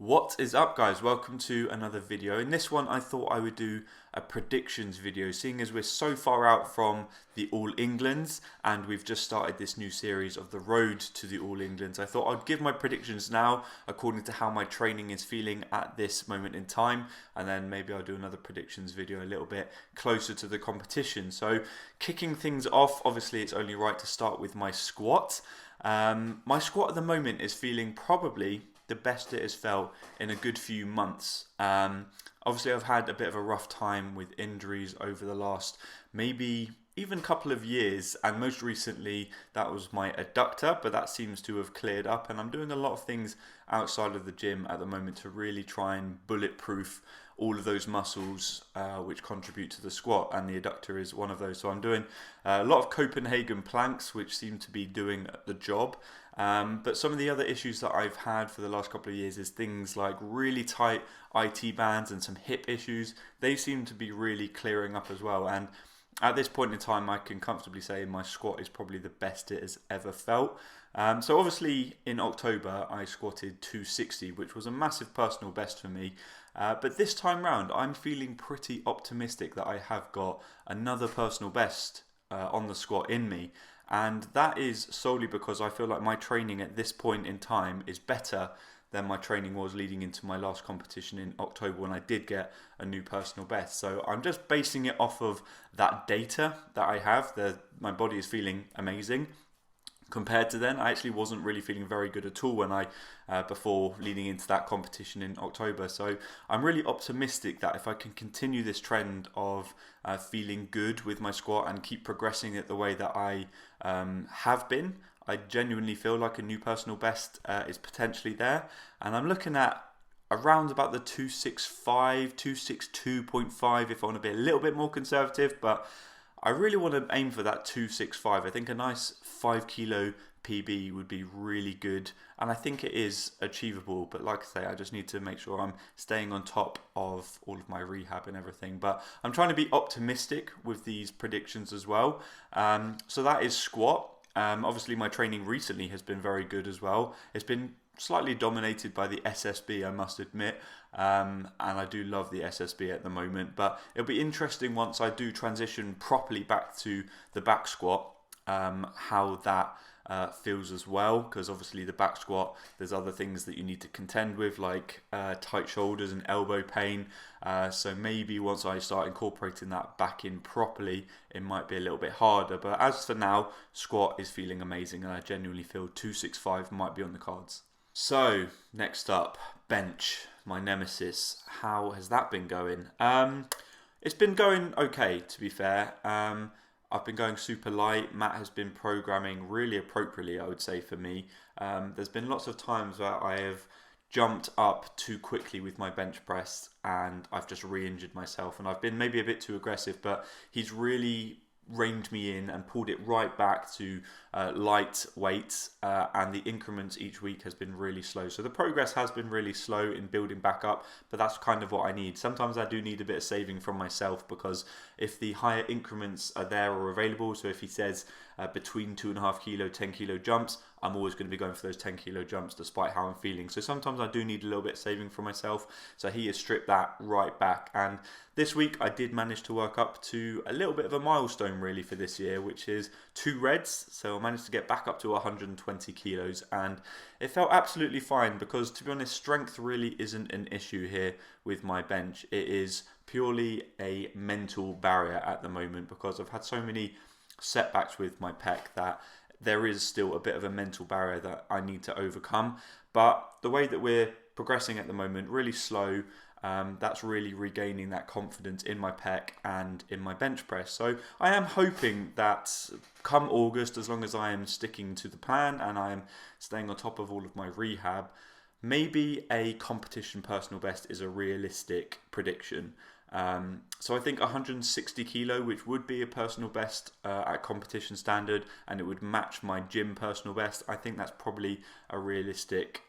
What is up, guys? Welcome to another video. In this one I thought I would do a predictions video, seeing as we're so far out from the All Englands and we've just started this new series of the road to the All Englands. I thought I'd give my predictions now according to how my training is feeling at this moment in time, and then maybe I'll do another predictions video a little bit closer to the competition. So kicking things off, obviously it's only right to start with my squat. My squat at the moment is feeling probably the best it has felt in a good few months. Obviously I've had a bit of a rough time with injuries over the last maybe even couple of years, and most recently that was my adductor, but that seems to have cleared up, and I'm doing a lot of things outside of the gym at the moment to really try and bulletproof all of those muscles which contribute to the squat, and the adductor is one of those. So I'm doing a lot of Copenhagen planks, which seem to be doing the job. But some of the other issues that I've had for the last couple of years is things like really tight IT bands and some hip issues. They seem to be really clearing up as well. And at this point in time, I can comfortably say my squat is probably the best it has ever felt. So obviously in October, I squatted 260, which was a massive personal best for me. But this time round, I'm feeling pretty optimistic that I have got another personal best on the squat in me. And that is solely because I feel like my training at this point in time is better than my training was leading into my last competition in October when I did get a new personal best. So I'm just basing it off of that data that I have. My body is feeling amazing. Compared to then, I actually wasn't really feeling very good at all when before leading into that competition in October. So I'm really optimistic that if I can continue this trend of feeling good with my squat and keep progressing it the way that I have been, I genuinely feel like a new personal best is potentially there. And I'm looking at around about the 265, 262.5 if I want to be a little bit more conservative, but I really want to aim for that 265. I think a nice 5 kilo PB would be really good, and I think it is achievable, but like I say, I just need to make sure I'm staying on top of all of my rehab and everything. But I'm trying to be optimistic with these predictions as well. So that is squat. Obviously my training recently has been very good as well. It's been slightly dominated by the SSB, I must admit, and I do love the SSB at the moment, but it'll be interesting once I do transition properly back to the back squat, how that feels as well, because obviously the back squat, there's other things that you need to contend with, like tight shoulders and elbow pain. So maybe once I start incorporating that back in properly, it might be a little bit harder. But as for now, squat is feeling amazing, and I genuinely feel 265 might be on the cards. So next up, bench, my nemesis. How has that been going? It's been going okay, to be fair. I've been going super light. Matt has been programming really appropriately, I would say, for me. There's been lots of times where I have jumped up too quickly with my bench press and I've just re-injured myself, and I've been maybe a bit too aggressive, but he's really reined me in and pulled it right back to light weights, and the increments each week has been really slow. So the progress has been really slow in building back up, but that's kind of what I need. Sometimes I do need a bit of saving from myself, because if the higher increments are there or available, so if he says between 2.5 kilo, 10 kilo jumps, I'm always going to be going for those 10 kilo jumps despite how I'm feeling. So sometimes I do need a little bit of saving for myself. So he has stripped that right back. And this week I did manage to work up to a little bit of a milestone really for this year, which is 2 reds. So I managed to get back up to 120 kilos, and it felt absolutely fine, because to be honest, strength really isn't an issue here with my bench. It is purely a mental barrier at the moment, because I've had so many setbacks with my pec that there is still a bit of a mental barrier that I need to overcome. But the way that we're progressing at the moment, really slow, that's really regaining that confidence in my pec and in my bench press. So I am hoping that come August, as long as I am sticking to the plan and I am staying on top of all of my rehab, maybe a competition personal best is a realistic prediction. So I think 160 kilo, which would be a personal best at competition standard, and it would match my gym personal best. I think that's probably a realistic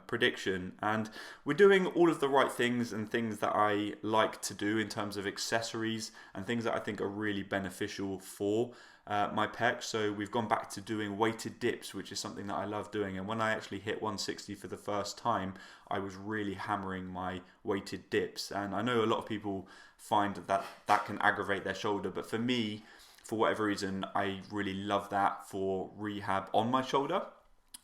prediction, and we're doing all of the right things and things that I like to do in terms of accessories and things that I think are really beneficial for my pec. So we've gone back to doing weighted dips, which is something that I love doing, and when I actually hit 160 for the first time, I was really hammering my weighted dips. And I know a lot of people find that can aggravate their shoulder, but for me, for whatever reason, I really love that for rehab on my shoulder,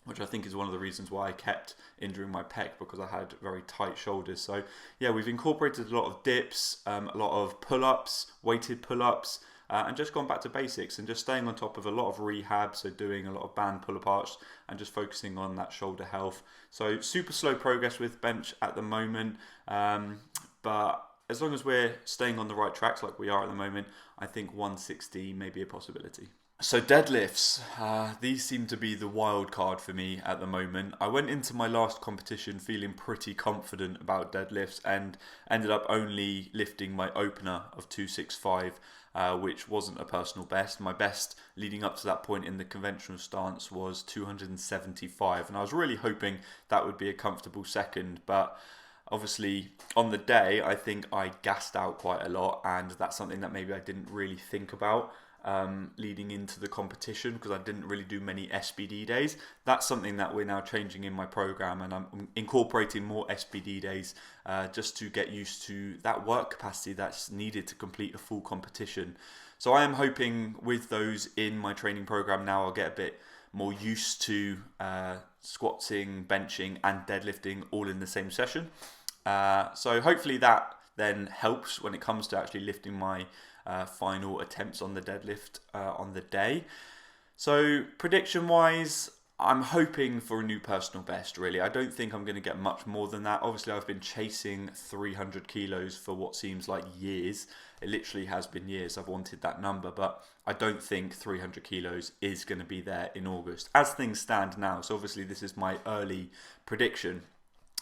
which I think is one of the reasons why I kept injuring my pec, because I had very tight shoulders. So yeah, we've incorporated a lot of dips, a lot of pull-ups, weighted pull-ups, and just gone back to basics and just staying on top of a lot of rehab, so doing a lot of band pull-aparts and just focusing on that shoulder health. So super slow progress with bench at the moment, but as long as we're staying on the right tracks like we are at the moment, I think 160 may be a possibility. So deadlifts, these seem to be the wild card for me at the moment. I went into my last competition feeling pretty confident about deadlifts and ended up only lifting my opener of 265, which wasn't a personal best. My best leading up to that point in the conventional stance was 275, and I was really hoping that would be a comfortable second, but obviously on the day I think I gassed out quite a lot, and that's something that maybe I didn't really think about leading into the competition, because I didn't really do many SBD days. That's something that we're now changing in my program, and I'm incorporating more SBD days just to get used to that work capacity that's needed to complete a full competition. So I am hoping with those in my training program now, I'll get a bit more used to squatting, benching and deadlifting all in the same session. So hopefully that then helps when it comes to actually lifting my final attempts on the deadlift on the day. So prediction wise, I'm hoping for a new personal best, really. I don't think I'm going to get much more than that. Obviously, I've been chasing 300 kilos for what seems like years. It literally has been years I've wanted that number, but I don't think 300 kilos is going to be there in August as things stand now. So obviously this is my early prediction.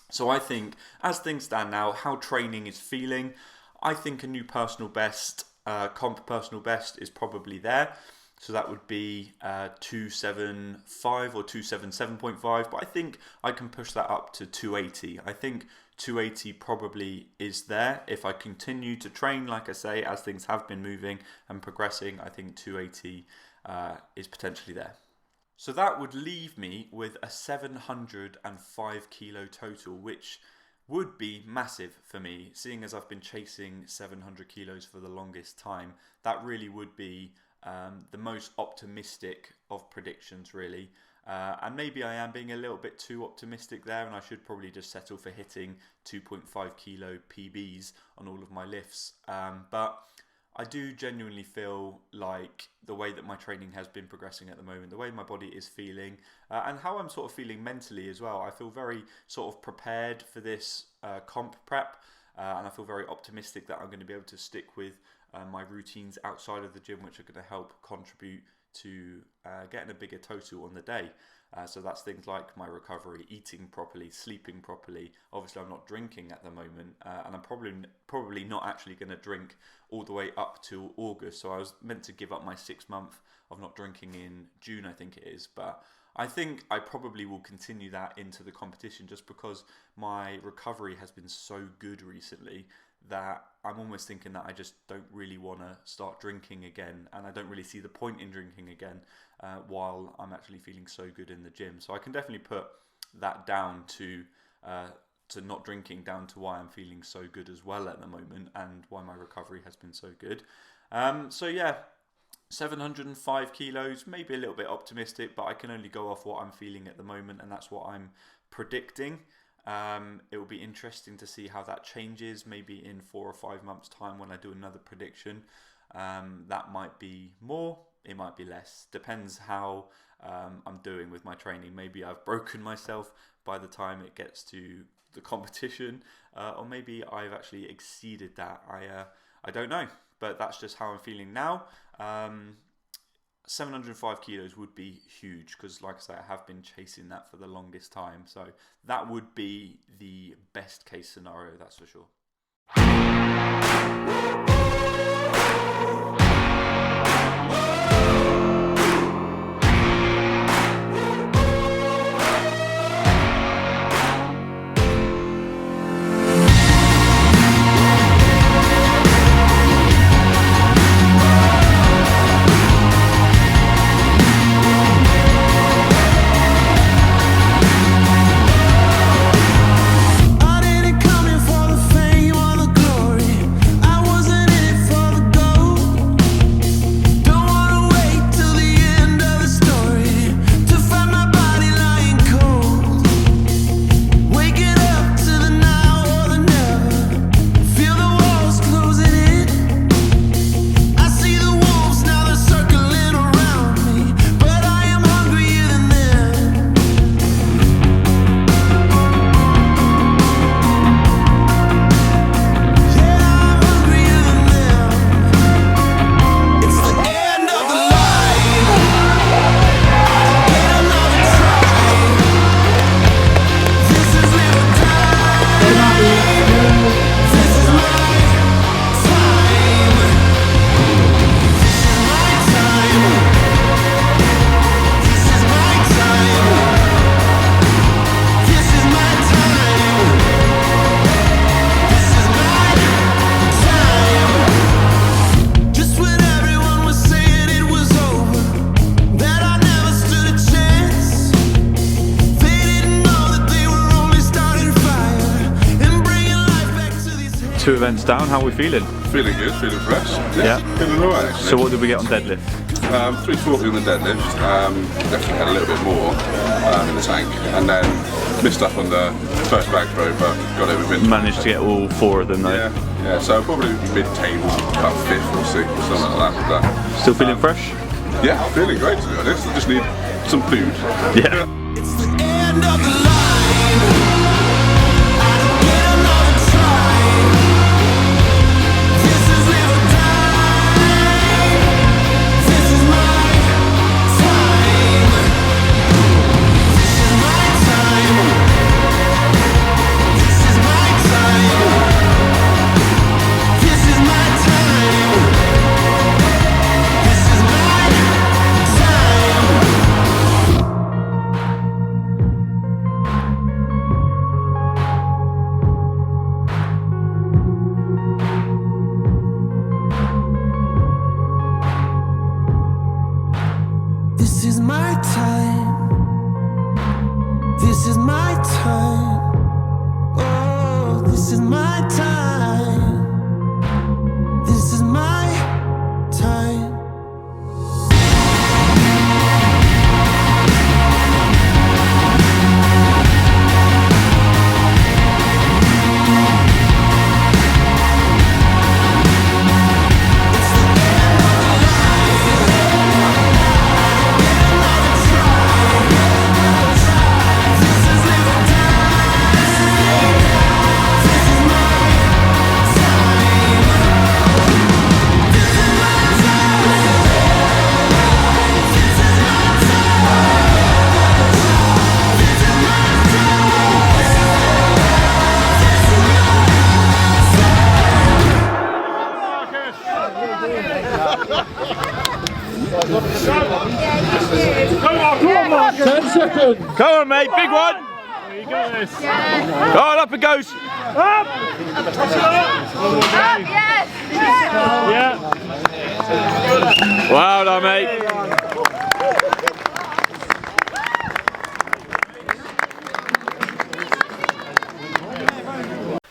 So I think as things stand now, how training is feeling, I think a new personal best, comp personal best is probably there. So that would be 275 or 277.5, but I think I can push that up to 280. I think 280 probably is there. If I continue to train, like I say, as things have been moving and progressing, I think 280 is potentially there. So that would leave me with a 705 kilo total, which would be massive for me, seeing as I've been chasing 700 kilos for the longest time. That really would be the most optimistic of predictions, really. And maybe I am being a little bit too optimistic there, and I should probably just settle for hitting 2.5 kilo PBs on all of my lifts. But I do genuinely feel like the way that my training has been progressing at the moment, the way my body is feeling, and how I'm sort of feeling mentally as well. I feel very sort of prepared for this comp prep, and I feel very optimistic that I'm going to be able to stick with my routines outside of the gym, which are going to help contribute to getting a bigger total on the day. So that's things like my recovery, eating properly, sleeping properly. Obviously I'm not drinking at the moment, and I'm probably not actually going to drink all the way up to August. So I was meant to give up my 6 month of not drinking in June, I think it is, but I think I probably will continue that into the competition, just because my recovery has been so good recently that I'm almost thinking that I just don't really want to start drinking again, and I don't really see the point in drinking again while I'm actually feeling so good in the gym. So I can definitely put that down to not drinking, down to why I'm feeling so good as well at the moment, and why my recovery has been so good. So yeah, 705 kilos, maybe a little bit optimistic, but I can only go off what I'm feeling at the moment, and that's what I'm predicting. It will be interesting to see how that changes, maybe in 4 or 5 months time when I do another prediction. That might be more, it might be less, depends how I'm doing with my training. Maybe I've broken myself by the time it gets to the competition, or maybe I've actually exceeded that. I don't know, but that's just how I'm feeling now. 705 kilos would be huge, because like I say, I have been chasing that for the longest time. So that would be the best case scenario, that's for sure. 2 events down, how are we feeling? Feeling good, feeling fresh. Yeah. Feeling alright actually. So what did we get on deadlift? 340 on the deadlift. Definitely had a little bit more in the tank. And then missed up on the first back throw, but got it within. Managed to get all 4 of them though. Yeah, so probably mid-table, about 5th or 6th, something like that. Still feeling fresh? Yeah, feeling great to be honest. I just need some food. Yeah. It's the end of the line. I don't get another try. This is live or die. This is my time. This is my time. This is my time. This is my time. This is my time. This is my time. This is my time. Oh, this is my time. This is my time. Come on mate, big one! You got this. Go on, up it goes! Up! Up, yes! Yeah. Well done mate!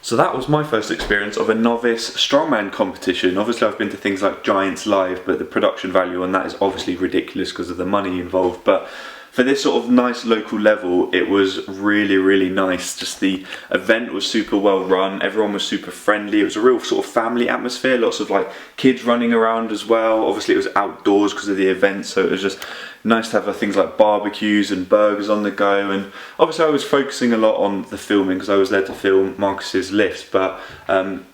So that was my first experience of a novice strongman competition. Obviously I've been to things like Giants Live, but the production value on that is obviously ridiculous because of the money involved. But for this sort of nice local level, it was really nice. Just the event was super well run, everyone was super friendly, it was a real sort of family atmosphere, lots of like kids running around as well. Obviously it was outdoors because of the event, so it was just nice to have things like barbecues and burgers on the go. And obviously I was focusing a lot on the filming because I was there to film Marcus's lifts, but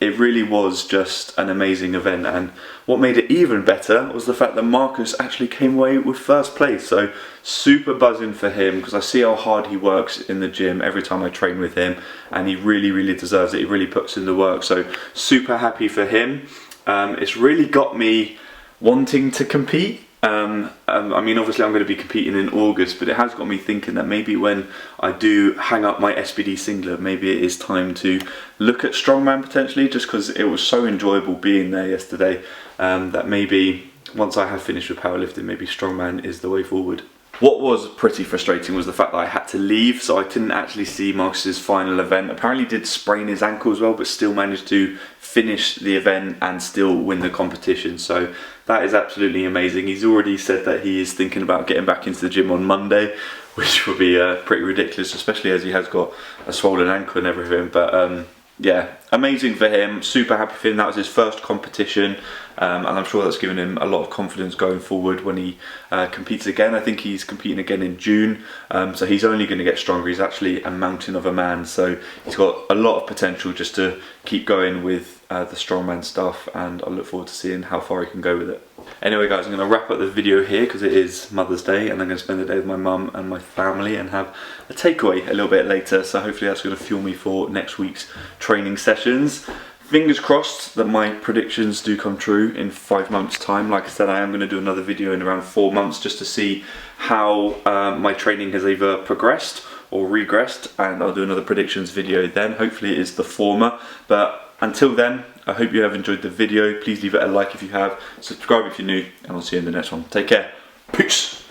it really was just an amazing event. And what made it even better was the fact that Marcus actually came away with first place, so super buzzing for him because I see how hard he works in the gym every time I train with him, and he really deserves it. He really puts in the work, so super happy for him. It's really got me wanting to compete. I mean obviously I'm going to be competing in August, but it has got me thinking that maybe when I do hang up my SBD singlet, maybe it is time to look at Strongman potentially, just because it was so enjoyable being there yesterday, that maybe once I have finished with powerlifting, maybe Strongman is the way forward. What was pretty frustrating was the fact that I had to leave, so I couldn't actually see Marcus's final event. Apparently he did sprain his ankle as well, but still managed to finish the event and still win the competition. So that is absolutely amazing. He's already said that he is thinking about getting back into the gym on Monday, which will be pretty ridiculous, especially as he has got a swollen ankle and everything. But yeah, amazing for him, super happy for him. That was his first competition, and I'm sure that's given him a lot of confidence going forward when he competes again. I think he's competing again in June, so he's only going to get stronger. He's actually a mountain of a man, so he's got a lot of potential just to keep going with the strongman stuff, and I look forward to seeing how far he can go with it. Anyway guys, I'm going to wrap up the video here because it is Mother's Day, and I'm going to spend the day with my mum and my family and have a takeaway a little bit later, so hopefully that's going to fuel me for next week's training sessions. Fingers crossed that my predictions do come true in 5 months time. Like I said, I am going to do another video in around 4 months just to see how my training has either progressed or regressed, and I'll do another predictions video then. Hopefully it is the former, but until then, I hope you have enjoyed the video. Please leave it a like if you have, subscribe if you're new, and I'll see you in the next one. Take care. Peace.